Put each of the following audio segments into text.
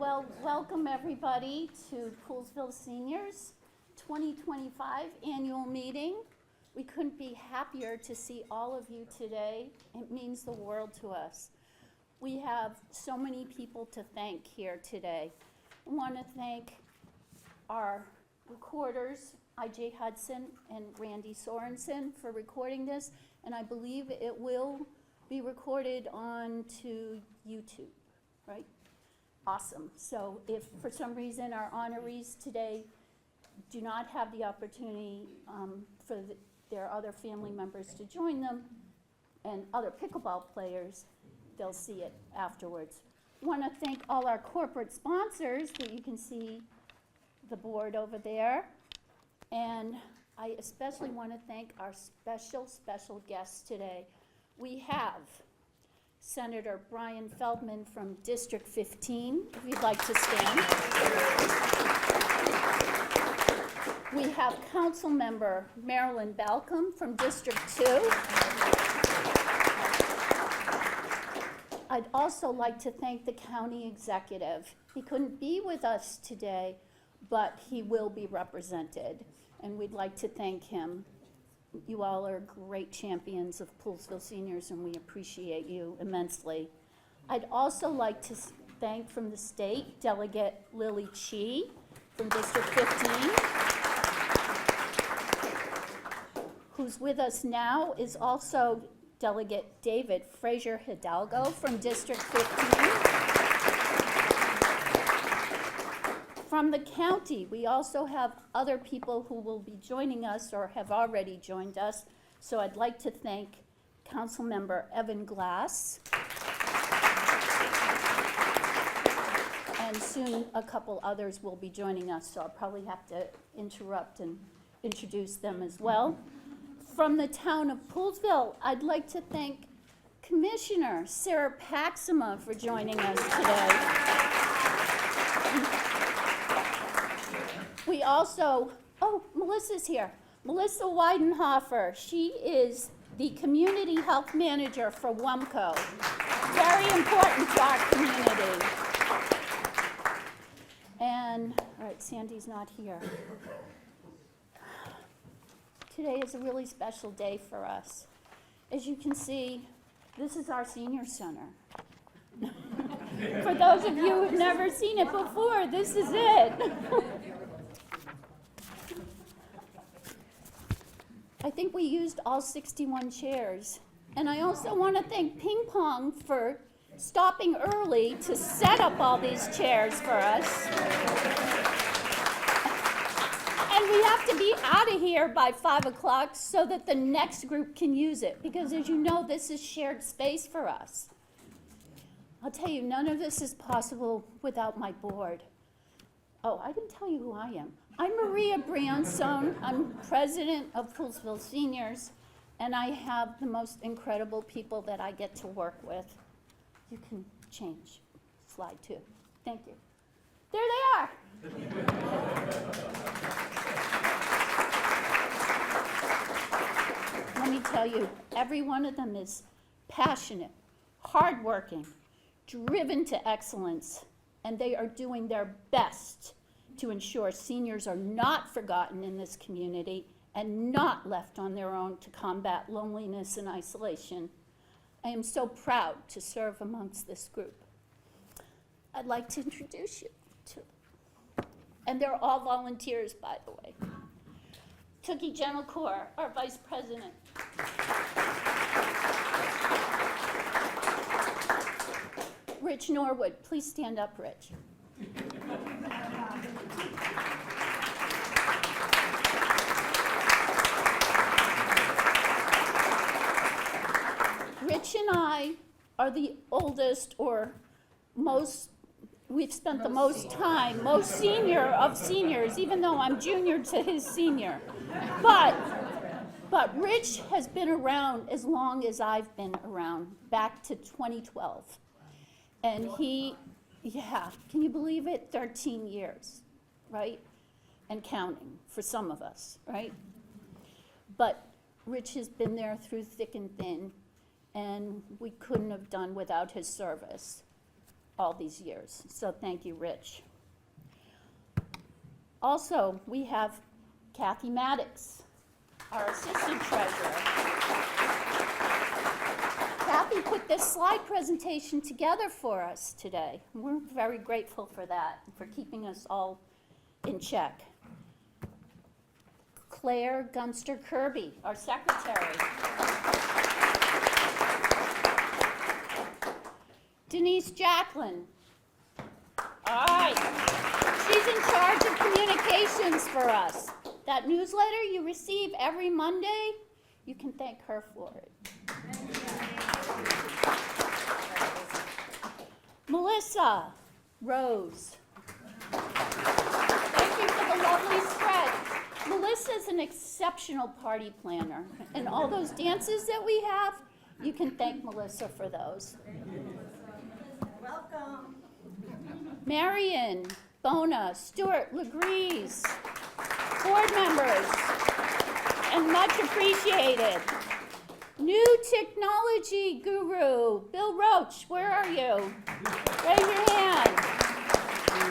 Well, welcome everybody to Poolesville Seniors 2025 annual meeting. We couldn't be happier to see all of you today. It means the world to us. We have so many people to thank here today. I want to thank our recorders, I.J. Hudson and Randy Sorensen, for recording this, and I believe it will be recorded onto YouTube, right? Awesome. So if for some reason our honorees today do not have the opportunity for their other family members to join them and other pickleball players, they'll see it afterwards. I want to thank all our corporate sponsors that you can see the board over there. And I especially want to thank our special guests today. We have Senator Brian Feldman from District 15, if you'd like to stand. We have Council Member Marilyn Balcom from District 2. I'd also like to thank the county executive. He couldn't be with us today, but he will be represented, and we'd like to thank him. You all are great champions of Poolesville Seniors, and we appreciate you immensely. I'd also like to thank from the state, Delegate Lily Chi from District 15. Who's with us now is also Delegate David Frazier Hidalgo from District 15. From the county, we also have other people who will be joining us or have already joined us. So I'd like to thank Councilmember Evan Glass. And soon a couple others will be joining us, so I'll probably have to interrupt and introduce them as well. From the town of Poolesville, I'd like to thank Commissioner Sarah Paxima for joining us today. We also, Melissa's here. Melissa Weidenhofer, she is the Community Health Manager for WUMCO. Very important to our community. And, all right, Sandy's not here. Today is a really special day for us. As you can see, this is our senior center. For those of you who've never seen it before, this is it. I think we used all 61 chairs. And I also want to thank Ping Pong for stopping early to set up all these chairs for us. And we have to be out of here by 5 o'clock so that the next group can use it, because as you know, this is shared space for us. I'll tell you, none of this is possible without my board. Oh, I didn't tell you who I am. I'm Maria Brianzone. I'm president of Poolesville Seniors, and I have the most incredible people that I get to work with. You can change slide 2. Thank you. There they are. Let me tell you, every one of them is passionate, hardworking, driven to excellence, and they are doing their best to ensure seniors are not forgotten in this community and not left on their own to combat loneliness and isolation. I am so proud to serve amongst this group. I'd like to introduce you to, and they're all volunteers, by the way. Tookie Gentilcore, our vice president. Rich Norwood, please stand up, Rich. Rich and I are the oldest or we've spent the most time, most senior of seniors, even though I'm junior to his senior. But Rich has been around as long as I've been around, back to 2012. And can you believe it? 13 years, right? And counting for some of us, right? But Rich has been there through thick and thin, and we couldn't have done without his service. all these years. So thank you, Rich. Also, we have Kathy Maddox, our assistant treasurer. Kathy put this slide presentation together for us today. We're very grateful for that, for keeping us all in check. Claire Gunster Kirby, our secretary. Denise Jacqueline. All right. She's in charge of communications for us. That newsletter you receive every Monday, you can thank her for it. Melissa Rose. Thank you for the lovely spread. Melissa's an exceptional party planner, and all those dances that we have, you can thank Melissa for those. Welcome. Marion, Bona, Stuart, Legrees, board members, and much appreciated. New technology guru, Bill Roach, where are you? Raise your hand.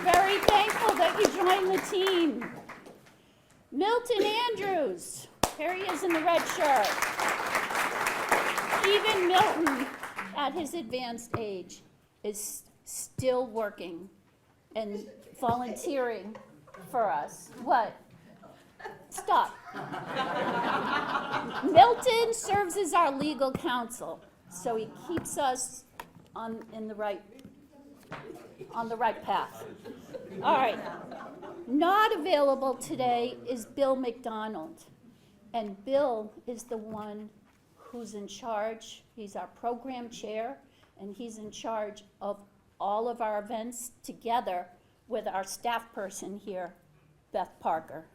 Very thankful that you joined the team. Milton Andrews, here he is in the red shirt. Even Milton, at his advanced age, is still working and volunteering for us. What? Stop. Milton serves as our legal counsel, so he keeps us on the right path. All right. Not available today is Bill McDonald, and Bill is the one who's in charge. He's our program chair, and he's in charge of all of our events together with our staff person here, Beth Parker.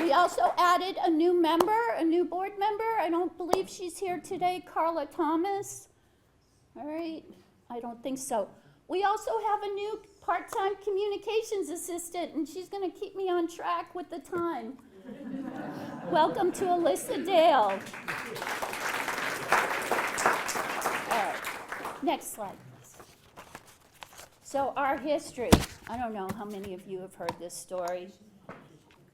We also added a new member, a new board member. I don't believe she's here today, Carla Thomas. All right, I don't think so. We also have a new part-time communications assistant, and she's going to keep me on track with the time. Welcome to Alyssa Dale. All right, next slide, please. So our history. I don't know how many of you have heard this story.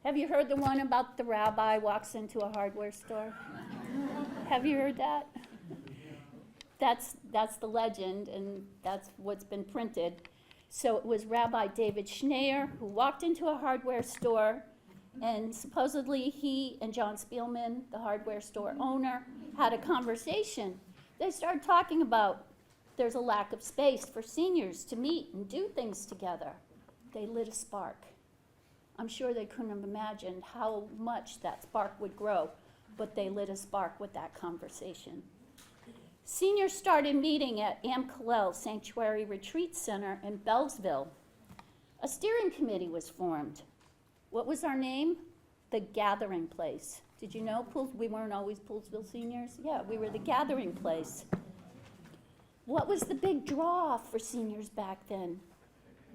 Have you heard the one about the rabbi walks into a hardware store? Have you heard that? That's the legend, and that's what's been printed. So it was Rabbi David Schneier who walked into a hardware store, and supposedly he and John Spielman, the hardware store owner, had a conversation. They started talking about there's a lack of space for seniors to meet and do things together. They lit a spark. I'm sure they couldn't have imagined how much that spark would grow, but they lit a spark with that conversation. Seniors started meeting at Am Kalel Sanctuary Retreat Center in Poolesville. A steering committee was formed. What was our name? The Gathering Place. Did you know we weren't always Poolesville seniors? Yeah, we were the Gathering Place. What was the big draw for seniors back then?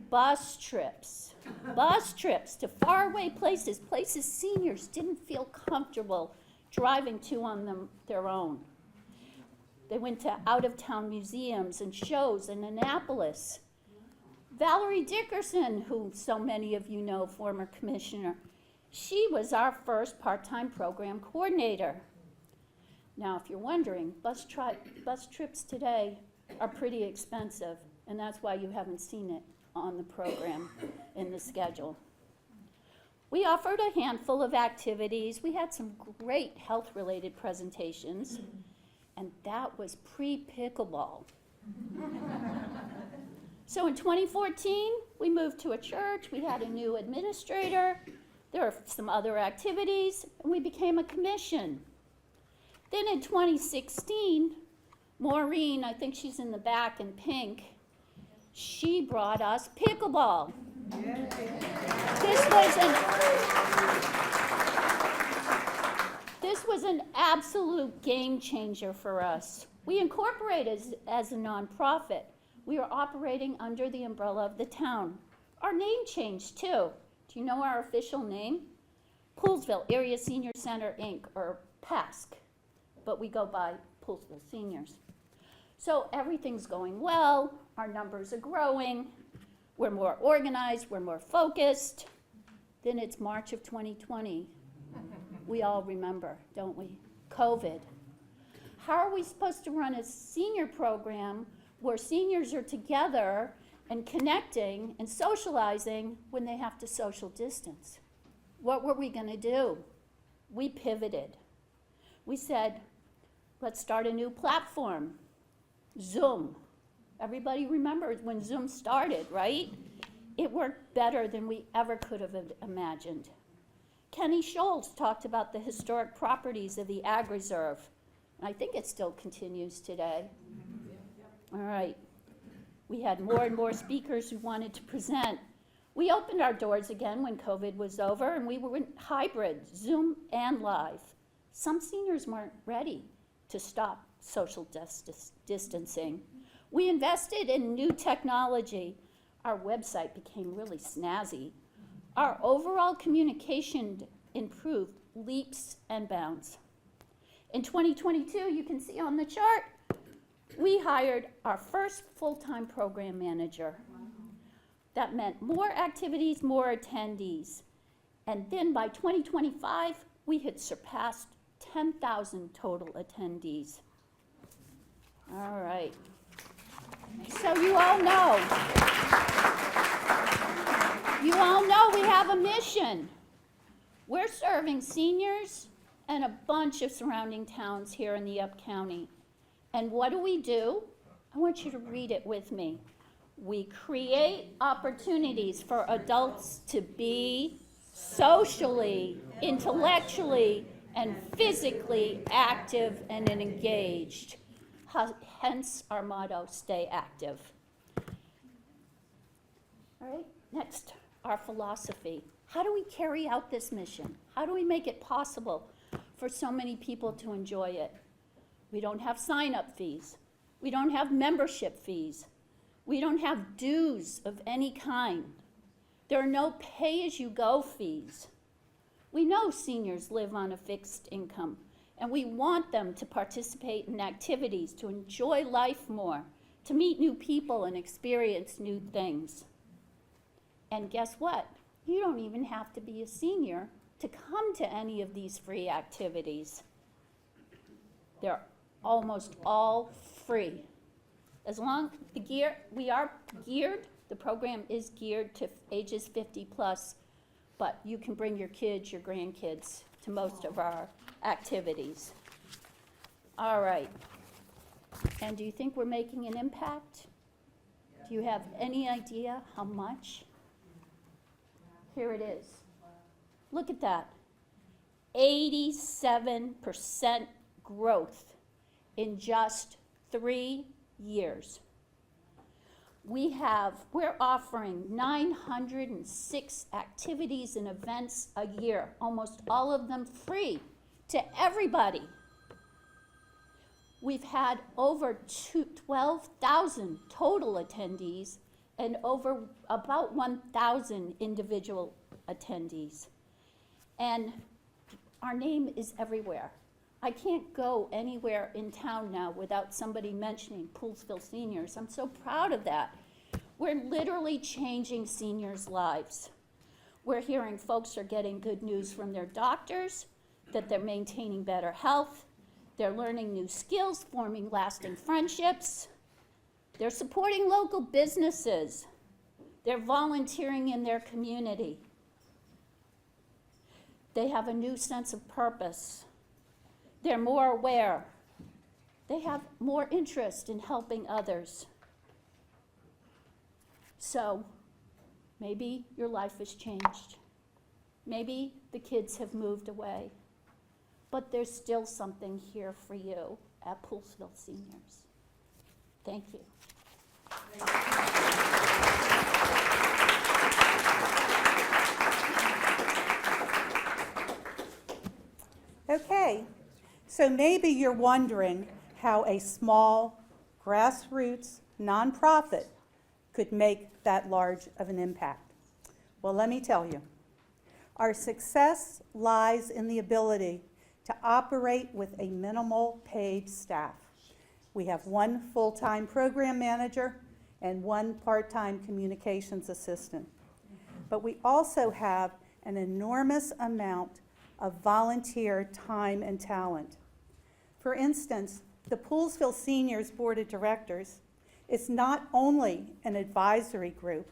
Bus trips. Bus trips to faraway places, places seniors didn't feel comfortable driving to on their own. They went to out-of-town museums and shows in Annapolis. Valerie Dickerson, who so many of you know, former commissioner, she was our first part-time program coordinator. Now, if you're wondering, bus trips today are pretty expensive, and that's why you haven't seen it on the program in the schedule. We offered a handful of activities. We had some great health-related presentations, and that was pre-pickleball. So in 2014, we moved to a church. We had a new administrator. There were some other activities, and we became a commission. Then in 2016, Maureen, I think she's in the back in pink, she brought us pickleball. This was an absolute game changer for us. We incorporated as a nonprofit. We were operating under the umbrella of the town. Our name changed too. Do you know our official name? Poolesville Area Senior Center, Inc., or PASC, but we go by Poolesville seniors. So everything's going well, our numbers are growing, we're more organized, we're more focused. Then it's March of 2020. We all remember, don't we? COVID. How are we supposed to run a senior program where seniors are together and connecting and socializing when they have to social distance? What were we going to do? We pivoted. We said, let's start a new platform, Zoom. Everybody remembers when Zoom started, right? It worked better than we ever could have imagined. Kenny Schultz talked about the historic properties of the Ag Reserve. And I think it still continues today. All right. We had more and more speakers who wanted to present. We opened our doors again when COVID was over, and we were in hybrid, Zoom and live. Some seniors weren't ready to stop social distancing. We invested in new technology. Our website became really snazzy. Our overall communication improved leaps and bounds. In 2022, you can see on the chart, we hired our first full-time program manager. That meant more activities, more attendees. And then by 2025, we had surpassed 10,000 total attendees. All right. So you all know we have a mission. We're serving seniors and a bunch of surrounding towns here in the Up County. And what do? I want you to read it with me. We create opportunities for adults to be socially, intellectually, and physically active and engaged. Hence our motto, stay active. All right, next, our philosophy. How do we carry out this mission? How do we make it possible for so many people to enjoy it? We don't have sign-up fees. We don't have membership fees. We don't have dues of any kind. There are no pay-as-you-go fees. We know seniors live on a fixed income, and we want them to participate in activities, to enjoy life more, to meet new people and experience new things. And guess what? You don't even have to be a senior to come to any of these free activities. They're almost all free. As long as we are geared, the program is geared to ages 50 plus, but you can bring your kids, your grandkids to most of our activities. All right. And do you think we're making an impact? Do you have any idea how much? Here it is. Look at that. 87% growth in just 3 years. We're offering 906 activities and events a year, almost all of them free to everybody. We've had over 12,000 total attendees and over about 1,000 individual attendees. And our name is everywhere. I can't go anywhere in town now without somebody mentioning Poolesville seniors. I'm so proud of that. We're literally changing seniors' lives. We're hearing folks are getting good news from their doctors, that they're maintaining better health, they're learning new skills, forming lasting friendships, they're supporting local businesses, they're volunteering in their community. They have a new sense of purpose. They're more aware. They have more interest in helping others. So maybe your life has changed. Maybe the kids have moved away. But there's still something here for you at Poolesville Seniors. Thank you. Okay, so maybe you're wondering how a small grassroots nonprofit could make that large of an impact. Well, let me tell you. Our success lies in the ability to to operate with a minimal paid staff. We have one full-time program manager and one part-time communications assistant. But we also have an enormous amount of volunteer time and talent. For instance, the Poolesville Seniors Board of Directors is not only an advisory group,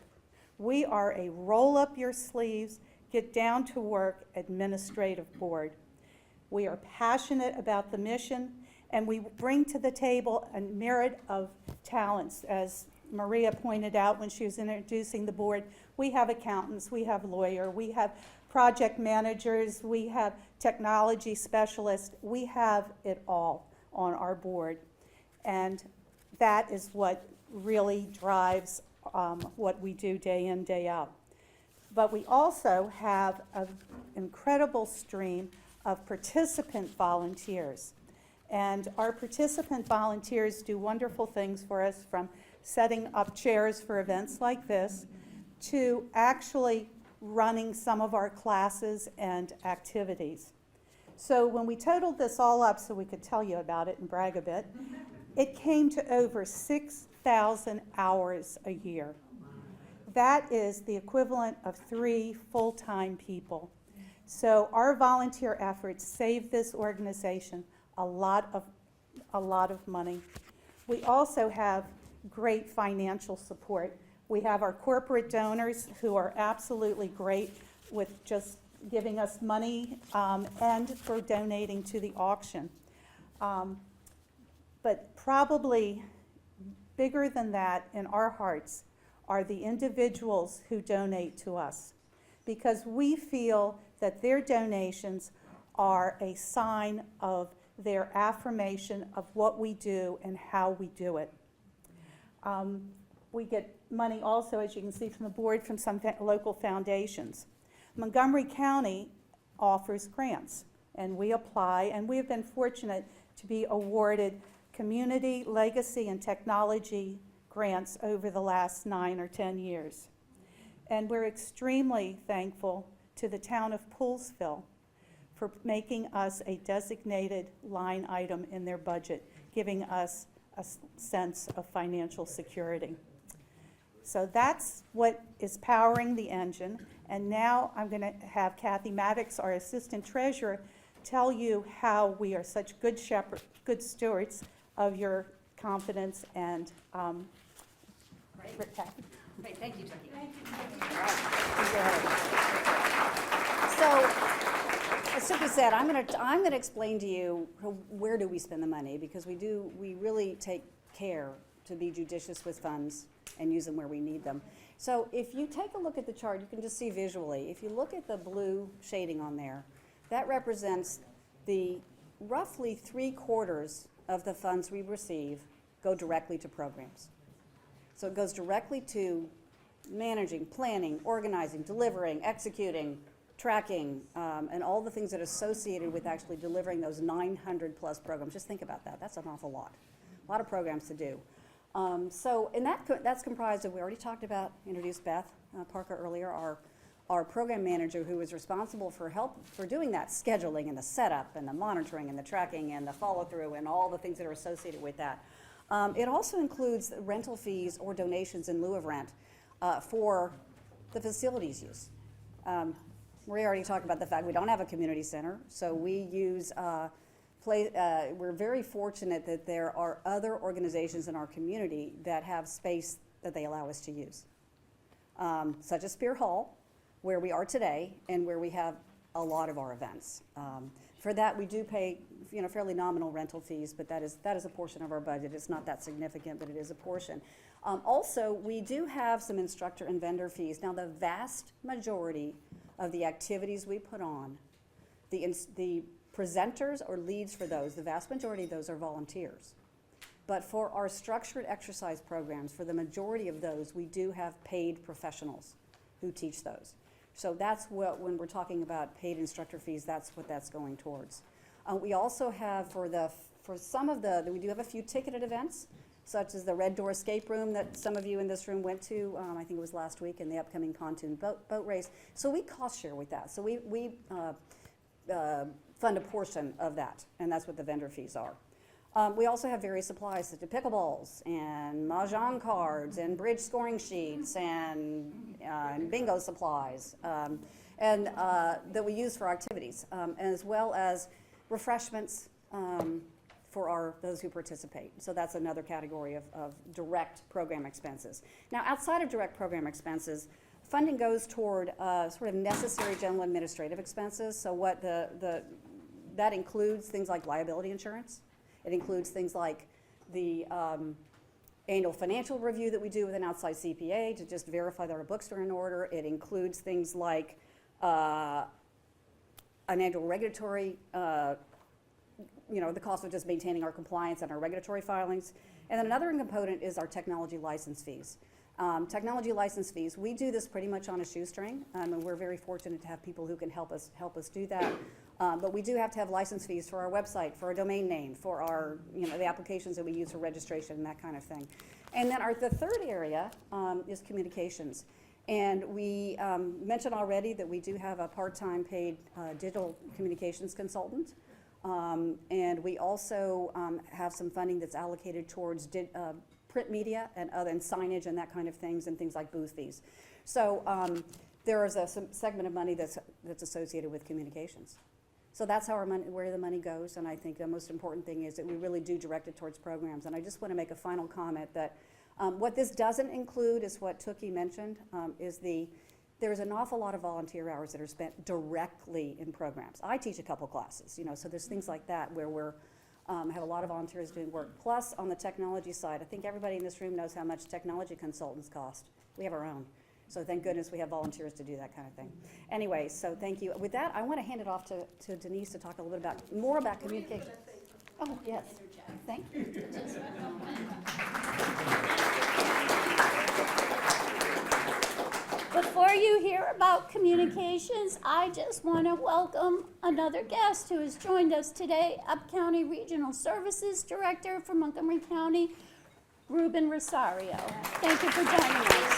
we are a roll-up-your-sleeves, get-down-to-work administrative board. We are passionate about the mission, and we bring to the table a myriad of talents. As Maria pointed out when she was introducing the board, we have accountants, we have lawyers, we have project managers, we have technology specialists, we have it all on our board. And that is what really drives what we do day in, day out. But we also have an incredible stream of participant volunteers. And our participant volunteers do wonderful things for us, from setting up chairs for events like this to actually running some of our classes and activities. So when we totaled this all up so we could tell you about it and brag a bit, it came to over 6,000 hours a year. That is the equivalent of 3 full-time people. So our volunteer efforts save this organization a lot of money. We also have great financial support. We have our corporate donors who are absolutely great with just giving us money and for donating to the auction. But probably bigger than that in our hearts are the individuals who donate to us, because we feel that their donations are a sign of their affirmation of what we do and how we do it. We get money also, as you can see from the board, from some local foundations. Montgomery County offers grants, and we apply, and we have been fortunate to be awarded community, legacy, and technology grants over the last 9 or 10 years. And we're extremely thankful to the town of Poolesville for making us a designated line item in their budget, giving us a sense of financial security. So that's what is powering the engine. And now I'm going to have Kathy Maddox, our assistant treasurer, tell you how we are such good stewards of your confidence and Great. Great, thank you, Jackie. So, as Suki said, I'm gonna explain to you where do we spend the money, because we really take care to be judicious with funds and use them where we need them. So if you take a look at the chart, you can just see visually, if you look at the blue shading on there, that represents the roughly 3/4 of the funds we receive go directly to programs. So it goes directly to managing, planning, organizing, delivering, executing, tracking, and all the things that are associated with actually delivering those 900 plus programs. Just think about that. That's an awful lot. A lot of programs to do. And that's comprised of, we already talked about, introduced Beth Parker earlier, our program manager, who is responsible for doing that scheduling and the setup and the monitoring and the tracking and the follow through and all the things that are associated with that. It also includes rental fees or donations in lieu of rent for the facilities use. Maria already talked about the fact we don't have a community center, so we use we're very fortunate that there are other organizations in our community that have space that they allow us to use, such as Spear Hall, where we are today and where we have a lot of our events. For that, we do pay fairly nominal rental fees, but that is a portion of our budget. It's not that significant, but it is a portion. Also, we do have some instructor and vendor fees. Now, the vast majority of the activities we put on, the presenters or leads for those, the vast majority of those are volunteers. But for our structured exercise programs, for the majority of those, we do have paid professionals who teach those. So that's what, when we're talking about paid instructor fees, that's what that's going towards. We also have, we do have a few ticketed events, such as the Red Door Escape Room that some of you in this room went to, I think it was last week, and the upcoming pontoon boat race. So we cost share with that. So we fund a portion of that, and that's what the vendor fees are. We also have various supplies such as pickleballs and mahjong cards and bridge scoring sheets and bingo supplies and that we use for activities, as well as refreshments for those who participate. So that's another category of direct program expenses. Now, outside of direct program expenses, funding goes toward sort of necessary general administrative expenses. So what that includes things like liability insurance. It includes things like the annual financial review that we do with an outside CPA to just verify that our books are in order. It includes things like an annual regulatory, the cost of just maintaining our compliance and our regulatory filings. And then another component is our technology license fees. Technology license fees, we do this pretty much on a shoestring, and we're very fortunate to have people who can help us do that. But we do have to have license fees for our website, for our domain name, for our, the applications that we use for registration and that kind of thing. And then the third area is communications. And we mentioned already that we do have a part-time paid digital communications consultant. And we also have some funding that's allocated towards print media and signage and that kind of things, and things like booth fees. So there is some segment of money that's associated with communications. So that's how where the money goes, and I think the most important thing is that we really do direct it towards programs. And I just want to make a final comment that what this doesn't include is what Tookie mentioned, there's an awful lot of volunteer hours that are spent directly in programs. I teach a couple classes, so there's things like that where we're have a lot of volunteers doing work. Plus, on the technology side, I think everybody in this room knows how much technology consultants cost. We have our own. So thank goodness we have volunteers to do that kind of thing. Anyway, so thank you. With that, I want to hand it off to Denise to talk a little bit more about communication. Oh, yes. Thank you. Before you hear about communications, I just want to welcome another guest who has joined us today, Up-County Regional Services Director for Montgomery County, Ruben Rosario. Thank you for joining us.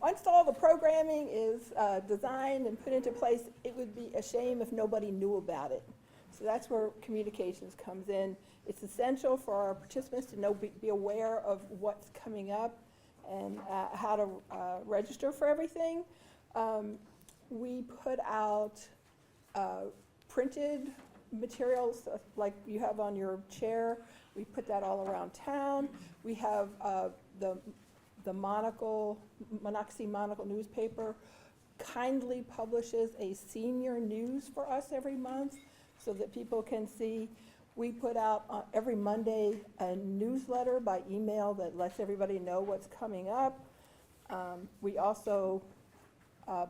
Once all the programming is designed and put into place, it would be a shame if nobody knew about it. So that's where communications comes in. It's essential for our participants to be aware of what's coming up and how to register for everything. We put out printed materials like you have on your chair. We put that all around town. We have the Monocacy Monocle newspaper kindly publishes a senior news for us every month so that people can see. We put out every Monday a newsletter by email that lets everybody know what's coming up. We also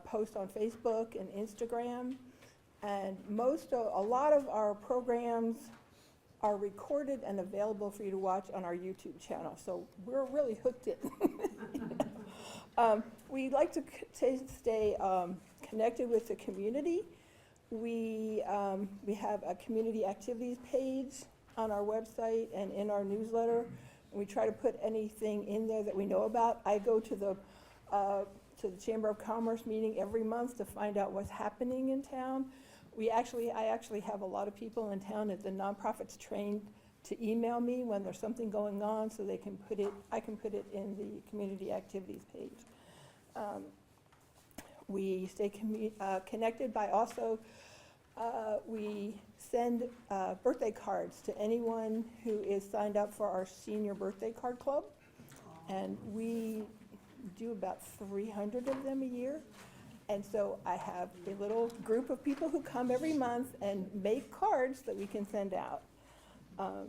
post on Facebook and Instagram, and a lot of our programs are recorded and available for you to watch on our YouTube channel. So we're really hooked in. We like to stay connected with the community. We have a community activities page on our website and in our newsletter. We try to put anything in there that we know about. I go to the Chamber of Commerce meeting every month to find out what's happening in town. I actually have a lot of people in town at the nonprofits trained to email me when there's something going on, so I can put it in the community activities page. We stay connected by also, we send birthday cards to anyone who is signed up for our senior birthday card club, and we do about 300 of them a year. And so I have a little group of people who come every month and make cards that we can send out. Let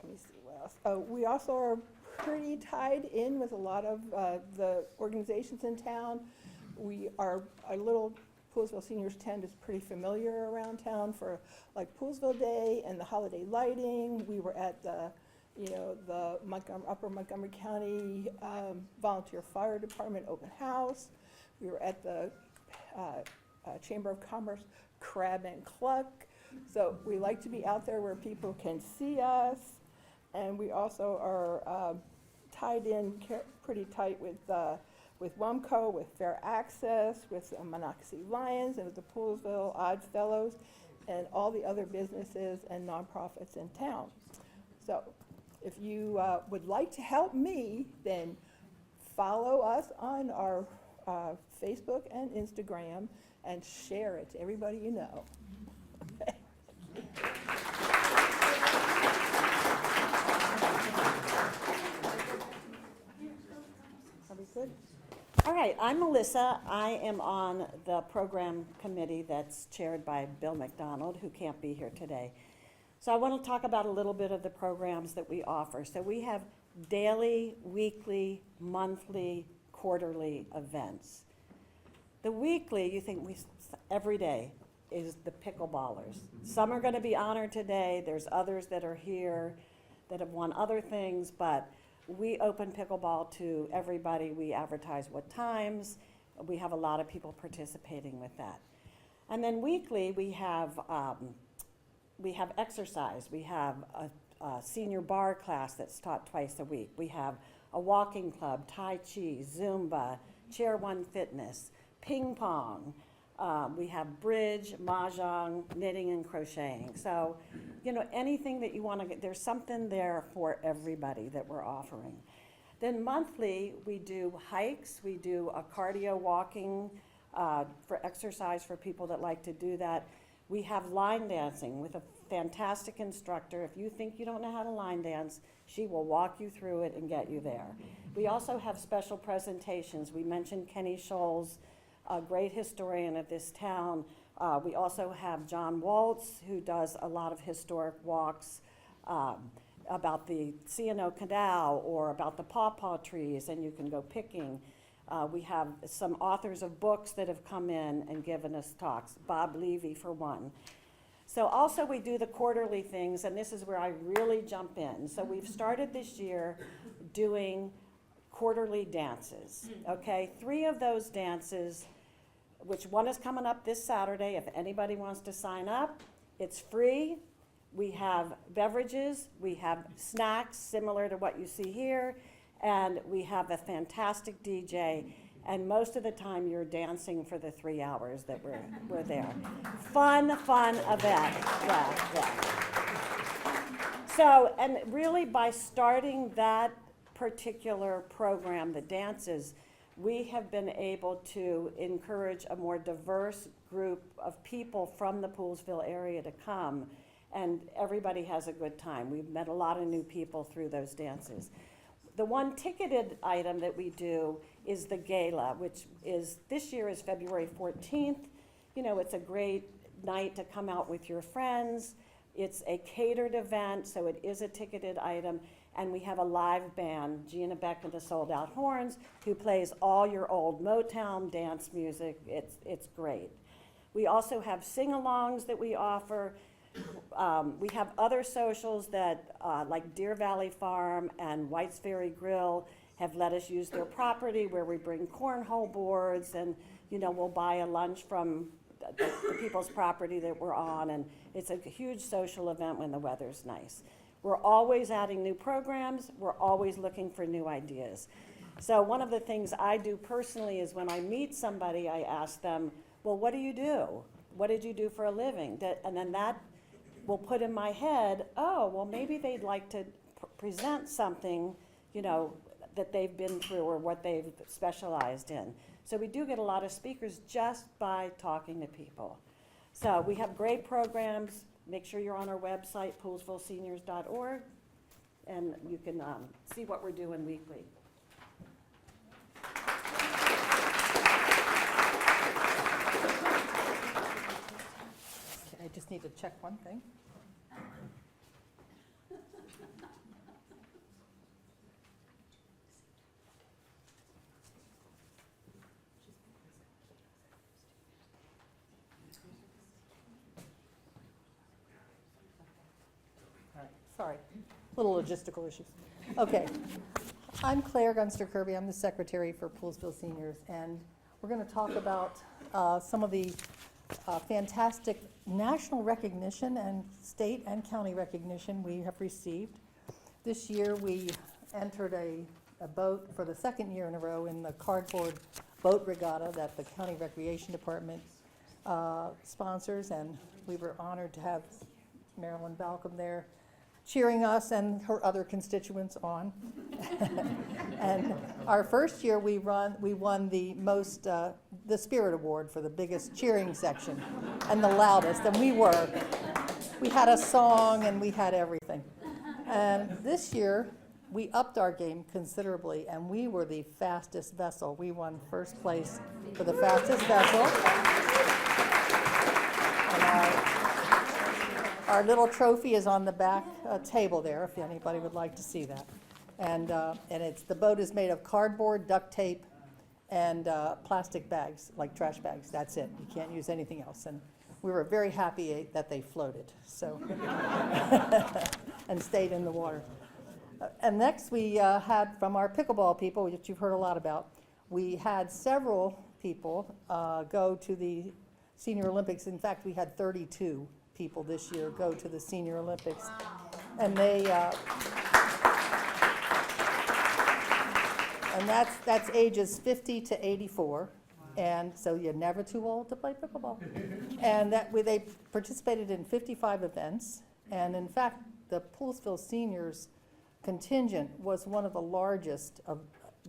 me see what else. Oh, we also are pretty tied in with a lot of the organizations in town. Our little Poolesville Seniors Tent is pretty familiar around town for like Poolesville Day and the holiday lighting. We were at the Upper Montgomery County Volunteer Fire Department open house. We were at the Chamber of Commerce Crab and Cluck. So we like to be out there where people can see us. And we also are tied in pretty tight with WUMCO, with Fair Access, with Monocacy Lions, and with the Poolesville Odd Fellows, and all the other businesses and nonprofits in town. So if you would like to help me, then follow us on our Facebook and Instagram and share it to everybody you know. Okay. Are we good? All right, I'm Melissa. I am on the program committee that's chaired by Bill McDonald, who can't be here today. So I want to talk about a little bit of the programs that we offer. So we have daily, weekly, monthly, quarterly events. The weekly, you think every day is the pickleballers. Some are going to be honored today. There's others that are here that have won other things, but we open pickleball to everybody. We advertise what times. We have a lot of people participating with that. And then weekly, we have exercise. We have a senior bar class that's taught twice a week. We have a walking club, Tai Chi, Zumba, Chair One Fitness, ping pong. We have bridge, mahjong, knitting and crocheting. So, you know, anything that you want to get, there's something there for everybody that we're offering. Then monthly, we do hikes. We do a cardio walking for exercise for people that like to do that. We have line dancing with a fantastic instructor. If you think you don't know how to line dance, she will walk you through it and get you there. We also have special presentations. We mentioned Kenny Scholes, a great historian of this town. We also have John Waltz, who does a lot of historic walks about the C&O Canal or about the pawpaw trees, and you can go picking. We have some authors of books that have come in and given us talks, Bob Levy for one. So also we do the quarterly things, and this is where I really jump in. So we've started this year doing quarterly dances, okay? 3 of those dances, which one is coming up this Saturday. If anybody wants to sign up, it's free. We have beverages, we have snacks similar to what you see here, and we have a fantastic DJ, and most of the time you're dancing for the 3 hours that we're there. Fun event, yeah. So, and really by starting that particular program, the dances, we have been able to encourage a more diverse group of people from the Poolesville area to come, and everybody has a good time. We've met a lot of new people through those dances. The one ticketed item that we do is the gala, which is, this year is February 14th. You know, it's a great night to come out with your friends. It's a catered event, so it is a ticketed item. And we have a live band, Gina Beck and the Sold Out Horns, who plays all your old Motown dance music. It's great. We also have sing-alongs that we offer. We have other socials that, like Deer Valley Farm and White's Ferry Grill, have let us use their property where we bring cornhole boards, and you know, we'll buy a lunch from the people's property that we're on, and it's a huge social event when the weather's nice. We're always adding new programs. We're always looking for new ideas. So one of the things I do personally is when I meet somebody, I ask them, well, what do you do? What did you do for a living? And then that will put in my head, oh, well, maybe they'd like to present something, you know, that they've been through or what they've specialized in. So we do get a lot of speakers just by talking to people. So we have great programs. Make sure you're on our website, poolesvilleseniors.org, and you can see what we're doing weekly. I just need to check one thing. All right, sorry, little logistical issues. Okay, I'm Claire Gunster-Kirby. I'm the secretary for Poolesville Seniors, and we're going to talk about some of the fantastic national recognition and state and county recognition we have received. This year, we entered a boat for the second year in a row in the cardboard boat regatta that the County Recreation Department sponsors, and we were honored to have Marilyn Balcom there cheering us and her other constituents on. And our first year, we won the most, the Spirit Award for the biggest cheering section and the loudest, and we had a song and we had everything. And this year, we upped our game considerably, and we were the fastest vessel. We won first place for the fastest vessel. And our little trophy is on the back table there, if anybody would like to see that. And the boat is made of cardboard, duct tape, and plastic bags, like trash bags. That's it. You can't use anything else. And we were very happy that they floated, so and stayed in the water. And next we had from our pickleball people, which you've heard a lot about, we had several people go to the Senior Olympics. In fact, we had 32 people this year go to the Senior Olympics. And they, and that's ages 50 to 84. And so you're never too old to play pickleball. And they participated in 55 events. And in fact, the Poolesville seniors contingent was one of the largest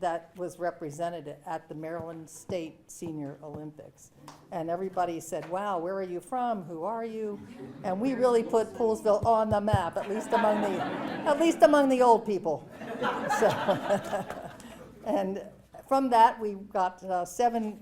that was represented at the Maryland State Senior Olympics. And everybody said, wow, where are you from? Who are you? And we really put Poolesville on the map, at least among the old people. So, and from that, we got seven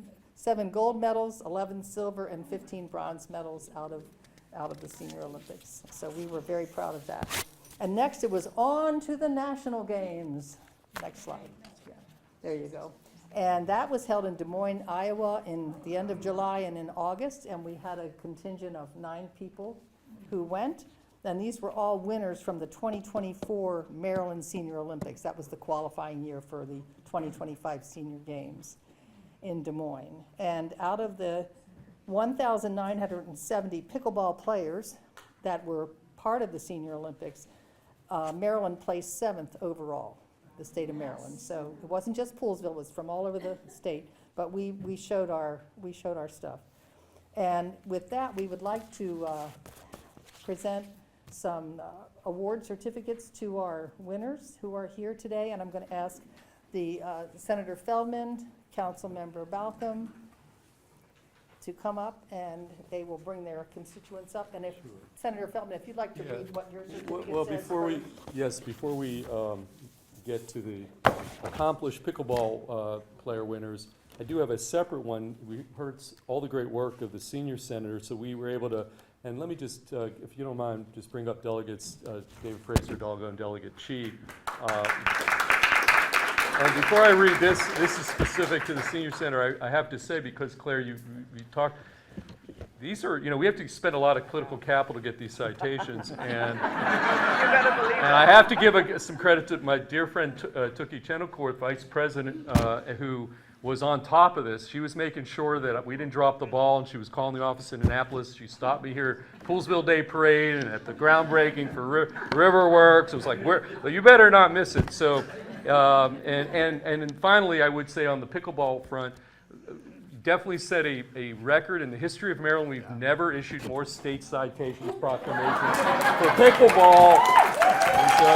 gold medals, 11 silver, and 15 bronze medals out of the Senior Olympics. So we were very proud of that. And next, it was on to the National Games. Next slide. Yeah, there you go. And that was held in Des Moines, Iowa, in the end of July and in August. And we had a contingent of 9 people who went. And these were all winners from the 2024 Maryland Senior Olympics. That was the qualifying year for the 2025 Senior Games in Des Moines. And out of the 1,970 pickleball players that were part of the Senior Olympics, Maryland placed 7th overall, the state of Maryland. So it wasn't just Poolesville, it was from all over the state, but we showed our stuff. And with that, we would like to present some award certificates to our winners who are here today. And I'm going to ask the Senator Feldman, Councilmember Balcom, to come up, and they will bring their constituents up. And if, Senator Feldman, if you'd like to read what your certificate Well, says before we get to the accomplished pickleball player winners, I do have a separate one. We heard all the great work of the senior senator, so we were able to, and let me just, if you don't mind, just bring up delegates David Fraser, Dalgo, and Delegate Chi. And before I read this is specific to the senior center. I have to say, because Claire, you talked, these are, we have to spend a lot of political capital to get these citations, and I have to give some credit to my dear friend Tookie Chenocourt, Vice President, who was on top of this. She was making sure that we didn't drop the ball, and she was calling the office in Annapolis. She stopped me here at Poolesville Day Parade and at the groundbreaking for Riverworks. It was like, well, you better not miss it. So. And finally, I would say on the pickleball front, definitely set a record in the history of Maryland. We've never issued more state citations proclamations for pickleball. And so,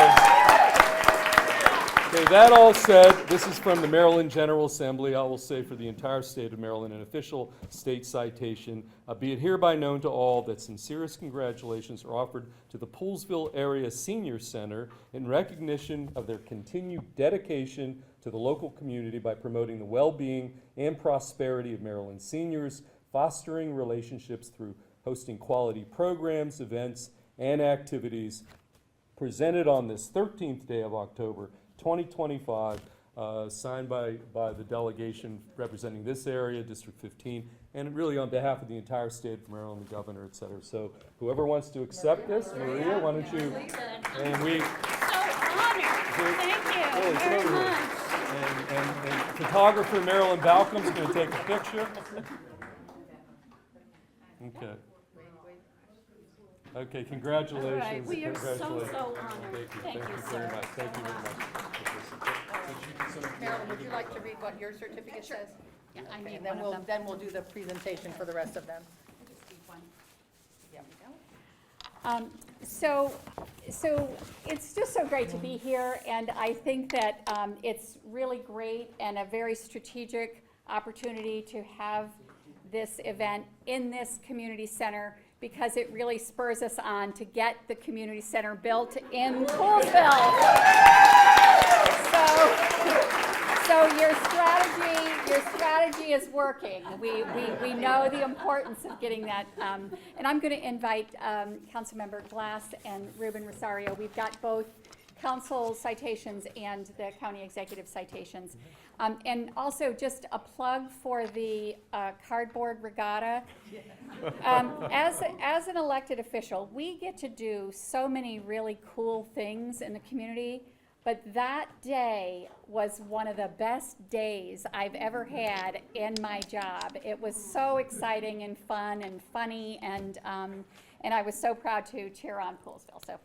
okay, that all said, this is from the Maryland General Assembly. I will say for the entire state of Maryland, an official state citation. Be it hereby known to all that sincerest congratulations are offered to the Poolesville Area Senior Center in recognition of their continued dedication to the local community by promoting the well-being and prosperity of Maryland seniors, fostering relationships through hosting quality programs, events, and activities presented on this 13th day of October 2025, signed by the delegation representing this area, District 15, and really on behalf of the entire state of Maryland, the governor, et cetera. So whoever wants to accept this, Maria, why don't you? And we So honored. Thank you very much. and photographer Marilyn Balcom's going to take a picture. Okay. Okay, All congratulations. right, we are so, Congratulations. so honored. Thank you very sir. much. Thank you very much. Marilyn, would you like to read what your certificate says? Yeah, I Okay, need and then one of them. then we'll do the presentation for the rest of them. I just need one. There we go. So it's just so great to be here, and I think that it's really great and a very strategic opportunity to have this event in this community center, because it really spurs us on to get the community center built in Poolesville. So your strategy is working. We know the importance of getting that. And I'm going to invite Councilmember Glass and Ruben Rosario. We've got both council citations and the county executive citations. And also just a plug for the cardboard regatta. As an elected official, we get to do so many really cool things in the community. But that day was one of the best days I've ever had in my job. It was so exciting and fun and funny, and I was so proud to cheer on Poolesville. So,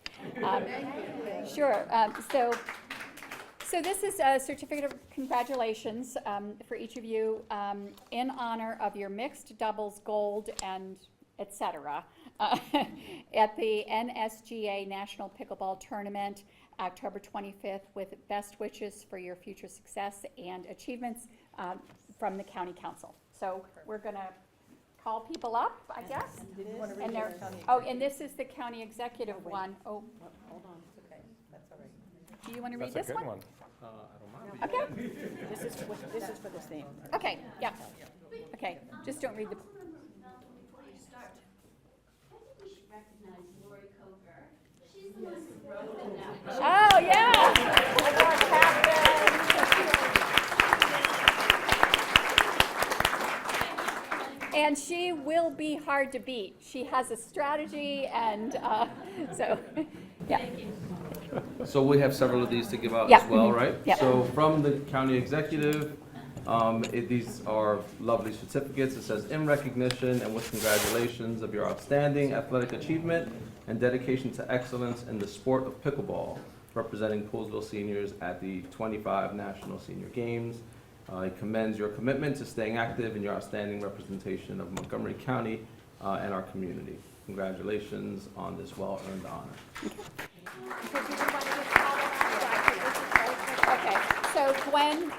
sure. So this is a certificate of congratulations for each of you in honor of your mixed doubles gold and et cetera at the NSGA National Pickleball Tournament, October 25th, with best wishes for your future success and achievements from the county council. So we're gonna call people up, I guess. And they're, and this is the county executive one. Oh, Hold on. Okay, that's all right. do you wanna read That's a this good one? one. Okay, This is for this theme. okay, yeah. Okay, just don't read the, Before you start, I think we should recognize Lori Coker. She's the one who wrote in that. oh, yeah. Our captain. And she will be hard to beat. She has a strategy, and so, yeah. So we have several of these to give out Yeah, as well, mhm, right? yeah. So from the county executive, these are lovely certificates. It says, in recognition and with congratulations of your outstanding athletic achievement and dedication to excellence in the sport of pickleball, representing Poolesville seniors at the 25 National Senior Games. It commends your commitment to staying active in your outstanding representation of Montgomery County and our community. Congratulations on this well-earned honor. Okay, so Gwen,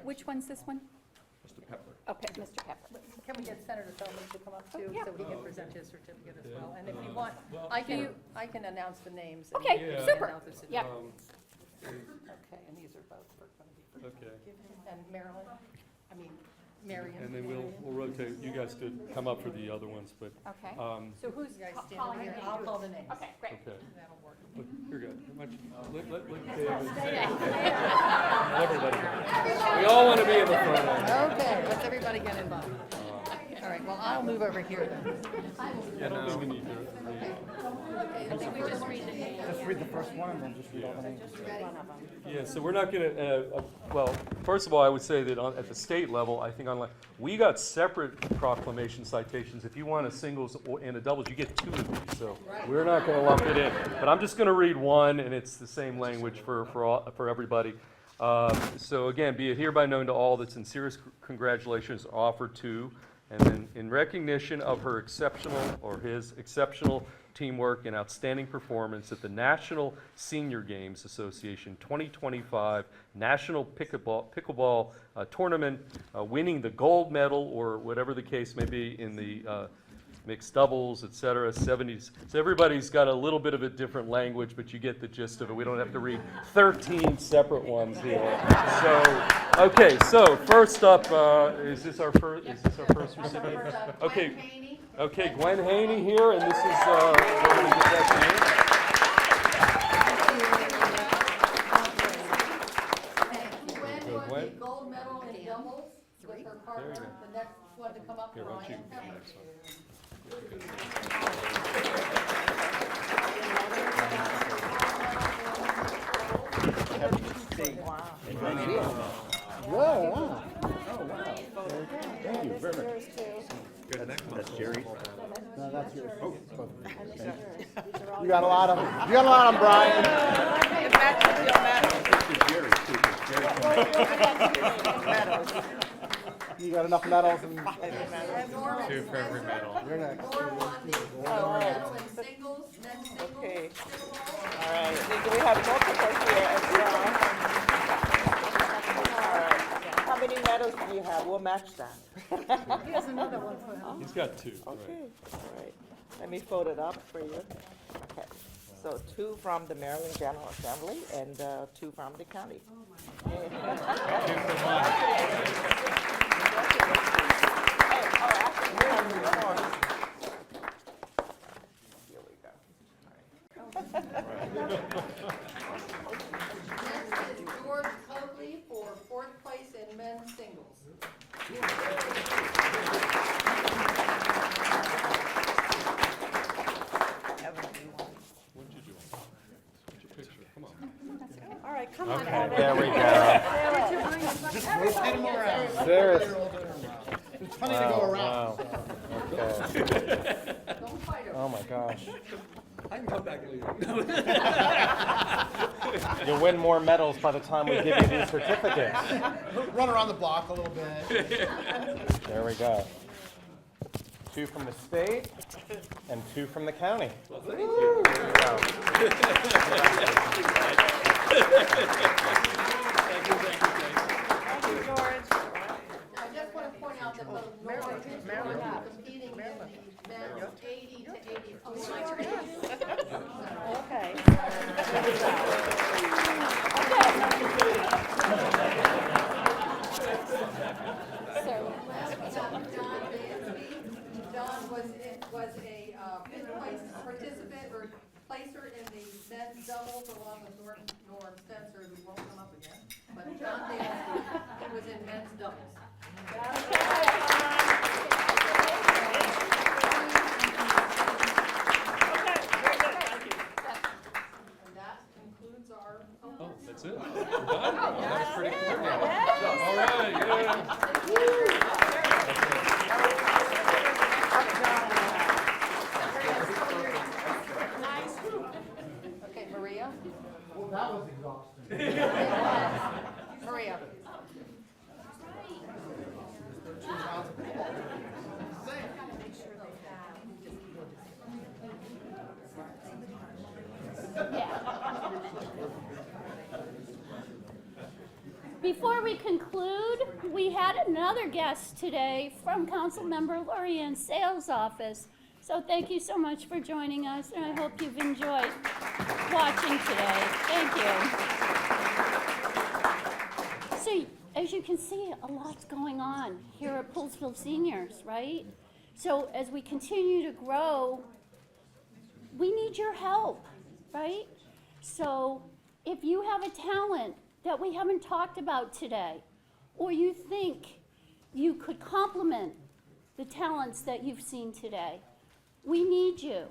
which one's this one? Mr. Pepper. Okay, Mr. Pepper. Can we get Senator Feldman to come up too, yeah. so he can present his certificate as well? And if you want, Well, I can announce the names. and Okay, you can super. announce the Yep. certificate. Okay, and these are both going to be for, Okay, and Marilyn, Marion. and then we'll rotate, you guys to come up for the other ones, but, Okay, So who's guys calling standing the here? names? I'll call the names. okay, great. okay. That'll work. Look, you're good. Let David. Everybody. We all want to be in the front end. Okay, let's everybody get involved. All right, well, I'll move over here then. I don't think we need to. Just read the first one and then just read all the names. Yeah, so we're not gonna, well, first of all, I would say that at the state level, I think online, we got separate proclamation citations. If you want a singles and a doubles, you get two of these, so we're not gonna lump it in. But I'm just gonna read one, and it's the same language for everybody. So again, be it hereby known to all that sincerest congratulations are offered to, and then in recognition of her exceptional, or his exceptional teamwork and outstanding performance at the National Senior Games Association 2025 National Pickleball Tournament, winning the gold medal, or whatever the case may be, in the mixed doubles, et cetera, 70s. So everybody's got a little bit of a different language, but you get the gist of it. We don't have to read 13 separate ones here. So, okay, so first up, is this our first recipient? Okay. Okay, Gwen Haney here, and this is, we're going to get that name. Gwen? Gold medal in doubles with her partner. The next one to come up, Here, why don't you Ryan. come next one? That's Jerry. No, that's yours. Oh. You got a lot of them. You got a lot of them, Brian. You got enough medals. And... 2 for every medal. You're next. Okay. All right. Do we have multiple here as well? All right. How many medals do you have? We'll match that. He's got 2. Okay. All right. Let me fold it up for you. Okay. So 2 from the Maryland General Assembly and 2 from the county. George Coakley for 4th place in men's singles. All right, come on, Okay, Evan. there we go. Just rotate them around. Serious. It's funny to go around. Wow. Okay. Oh my gosh. I can come back later. You'll win more medals by the time we give you these certificates. Run around the block a little bit. There we go. 2 from the state and 2 from the county. Well, thank you. There we go. Thank you, George. I just want to point out that both Norwood and George are competing in the men's 80 to 84. Okay. John was a 5th place participant or placer in the men's doubles along with Norm Spencer, who won't come up again. But John Dansby, he was in men's doubles. And that concludes our. Oh, that's it? We're done? Oh, that was pretty quick. All right, yeah. Okay, Maria? Well, that was exhausting. Maria. Before we conclude, we had another guest today from Councilmember Lorian's sales office. So thank you so much for joining us, and I hope you've enjoyed watching today. Thank you. So, as you can see, a lot's going on here at Poolesville Seniors, right? So as we continue to grow, we need your help, right? So if you have a talent that we haven't talked about today, or you think you could complement the talents that you've seen today, we need you.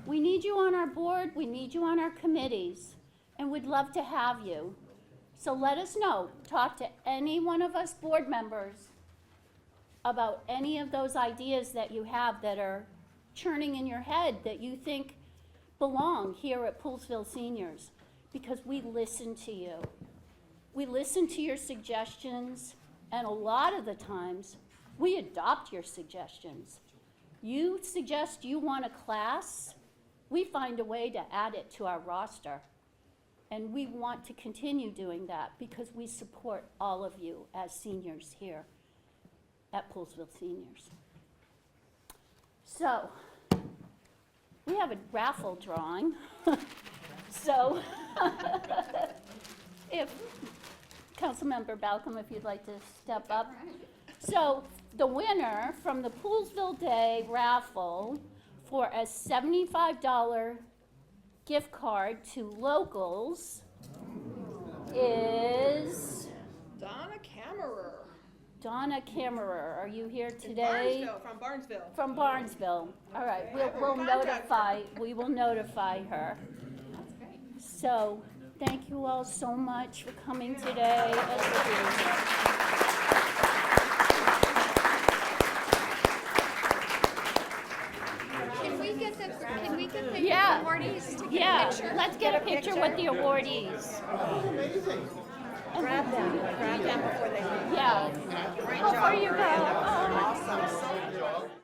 We need you on our board, we need you on our committees, and we'd love to have you. So let us know. Talk to any one of us board members about any of those ideas that you have that are churning in your head that you think belong here at Poolesville Seniors, because we listen to you. We listen to your suggestions, and a lot of the times, we adopt your suggestions. You suggest you want a class, we find a way to add it to our roster. And we want to continue doing that because we support all of you as seniors here at Poolesville Seniors. So, we have a raffle drawing. So, if Councilmember Balcom, if you'd like to step up. So, the winner from the Poolesville Day raffle for a $75 gift card to Locals is Donna Kammerer. Donna Kammerer. Are you here today? From Barnesville. From Barnesville. All right, we'll notify, we will notify her. So, thank you all so much for coming today and for being here. Yeah. awardees to get a Yeah, picture? let's get a picture with the awardees. Grab them before they leave. Yeah. Great Before job, you go. Maria. That was Oh. awesome, so